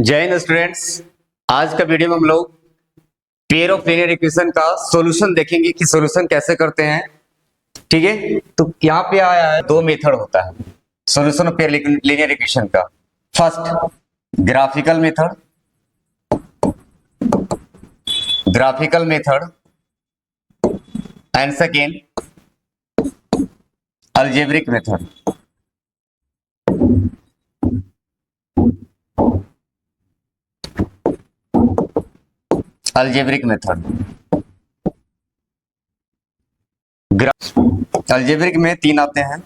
जय हिंद स्टूडेंट्स। आज का वीडियो में हम लोग पेयर ऑफ लीनियर इक्वेशन का सॉल्यूशन देखेंगे कि सॉल्यूशन कैसे करते हैं। ठीक है, तो यहाँ पे आया है दो मेथड होता है solution of pair linear equation का। First graphical method and second algebraic method. Algebraic method algebraic में तीन आते हैं।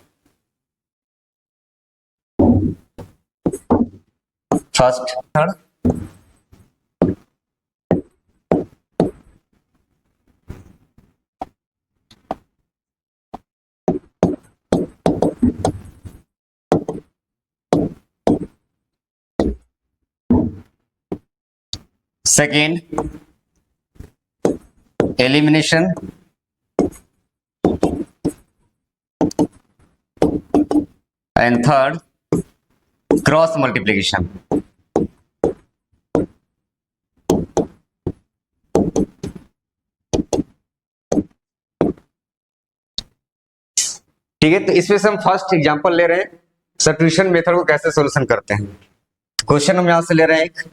First third second elimination and third cross multiplication. ठीक है, तो इसमें से हम फर्स्ट एग्जांपल ले रहे हैं सब्स्टिट्यूशन मेथड को कैसे सॉल्यूशन करते हैं। क्वेश्चन हम यहां से ले रहे हैं एक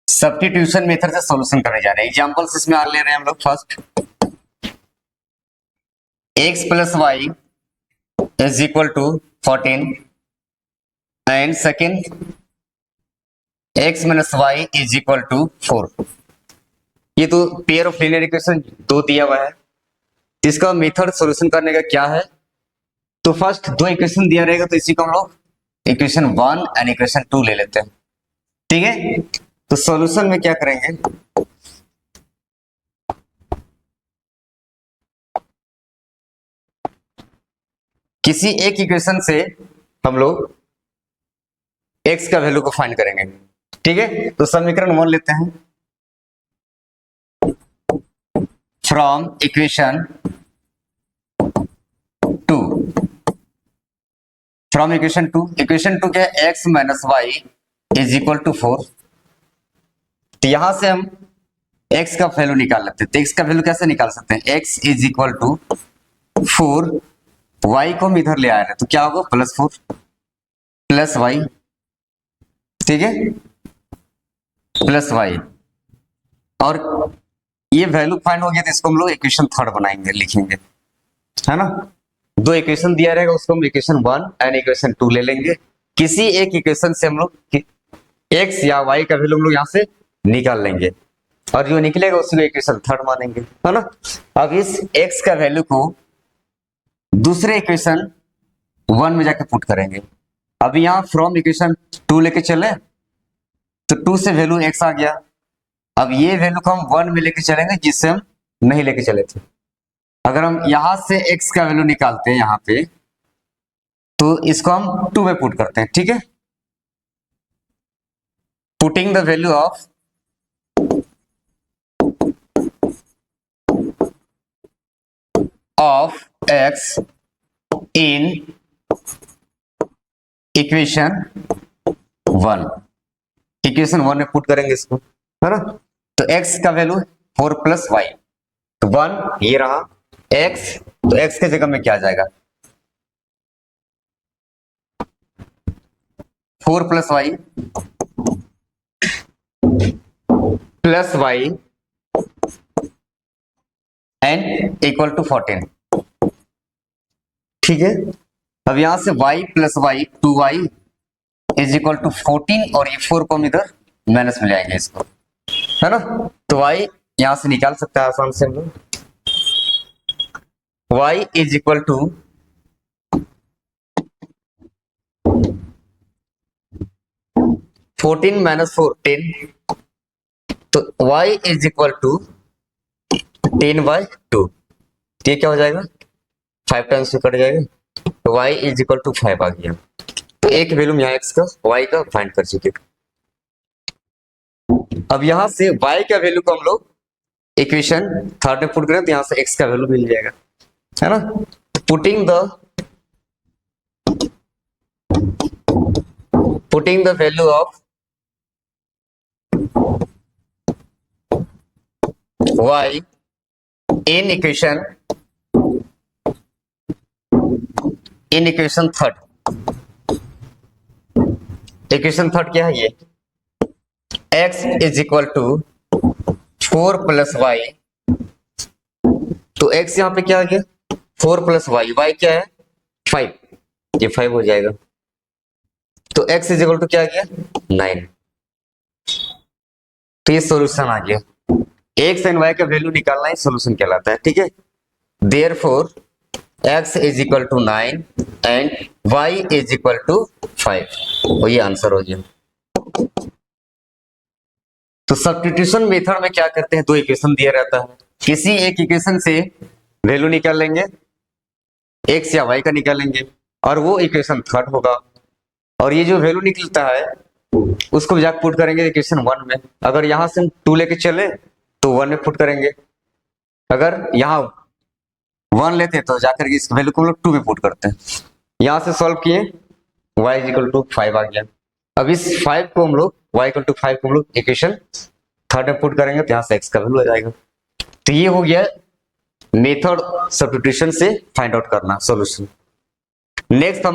सब्स्टिट्यूशन मेथड से सॉल्यूशन करने जा रहे हैं। एग्जांपल्स इसमें आ ले रहे हैं हम लोग। First x plus y is equal to 14 and second x minus y is equal to 4। ये तो पेयर ऑफ लीनियर इक्वेशन दो दिया हुआ है। इसका मेथड सॉल्यूशन करने का क्या है, तो फर्स्ट दो इक्वेशन दिया रहेगा तो इसी को हम लोग इक्वेशन 1 एंड इक्वेशन 2 ले लेते हैं। ठीक है, तो सॉल्यूशन में क्या करेंगे, किसी एक इक्वेशन से हम लोग x का वैल्यू को फाइंड करेंगे। ठीक है, तो समीकरण 1 लेते हैं। फ्रॉम इक्वेशन 2 इक्वेशन 2 क्या है, x minus y is equal to 4। तो यहां से हम x का वैल्यू निकाल लेते हैं। तो x का वैल्यू कैसे निकाल सकते हैं, x is equal to 4, y को हम इधर ले आए हैं तो क्या होगा +4 प्लस वाई। ठीक है, प्लस वाई, और ये वैल्यू फाइंड हो गया तो इसको हम लोग इक्वेशन थर्ड बनाएंगे, लिखेंगे, है ना। दो इक्वेशन दिया रहेगा उसको हम इक्वेशन 1 एंड इक्वेशन 2 ले लेंगे। किसी एक इक्वेशन से हम लोग x या y का वैल्यू हम लोग यहां से निकाल लेंगे और जो निकलेगा उसको इक्वेशन थर्ड मानेंगे, है ना। अब इस x का वैल्यू को दूसरे इक्वेशन 1 में जाके पुट करेंगे। अब यहां फ्रॉम इक्वेशन 2 लेके चले तो 2 से वैल्यू x आ गया। अब ये वैल्यू को हम 1 में लेके चलेंगे जिससे हम नहीं लेके चले थे। अगर हम यहां से x का वैल्यू निकालते हैं यहां पे तो इसको हम 2 में पुट करते हैं। ठीक है, putting the value of x in equation 1 में पुट करेंगे इसको, है ना। तो x का वैल्यू 4 प्लस वाई, तो 1 ये रहा x, तो x के जगह में क्या आ जाएगा 4 plus y and equal to 14। ठीक है, अब यहां से y plus y 2y is equal to 14 और ये 4 को हम इधर माइनस में ले आएंगे इसको, है ना। तो y यहां से निकाल सकता है आसान से हम लोग। y is equal to 14 minus 4 10, तो y इज इक्वल टू 10/2। ये क्या हो जाएगा 5 टाइम्स से कट जाएगा, तो y इज इक्वल टू 5 आ गया। तो एक वैल्यू यहाँ x का y का फाइंड कर चुके। अब यहां से y का वैल्यू को हम लोग इक्वेशन थर्ड में पुट करें तो यहां से x का वैल्यू मिल जाएगा, है ना। Putting the value of y in equation third. Equation third क्या है ये, x is equal to 4 plus y, तो x यहां पे क्या आ गया 4 प्लस वाई, y क्या है 5, ये 5 हो जाएगा, तो x इज इक्वल टू क्या आ गया 9। तो ये सॉल्यूशन आ गया, x एंड y का वैल्यू निकालना ही सॉल्यूशन कहलाता है, ठीक है। Therefore x is equal to 9 and y is equal to 5, और ये आंसर हो गया। तो सब्स्टिट्यूशन मेथड में क्या करते हैं, दो इक्वेशन दिया रहता है, किसी एक इक्वेशन से वैल्यू निकाल लेंगे, x या y का निकालेंगे, और वो इक्वेशन थर्ड होगा, और ये जो वैल्यू निकलता है उसको जाकर पुट करेंगे इक्वेशन 1 में। अगर यहां से हम 2 लेके चले तो 1 में पुट करेंगे, अगर यहाँ 1 लेते तो जाकर इस वैल्यू को हम लोग 2 में पुट करते हैं। यहां से सॉल्व किए y इज इक्वल टू 5 आ गया। अब इस 5 को हम लोग y इक्वल टू 5 को हम लोग इक्वेशन थर्ड में पुट करेंगे तो यहाँ से x का वैल्यू आ जाएगा। तो ये हो गया मेथड सब्स्टिट्यूशन से फाइंड आउट करना सॉल्यूशन। नेक्स्ट हम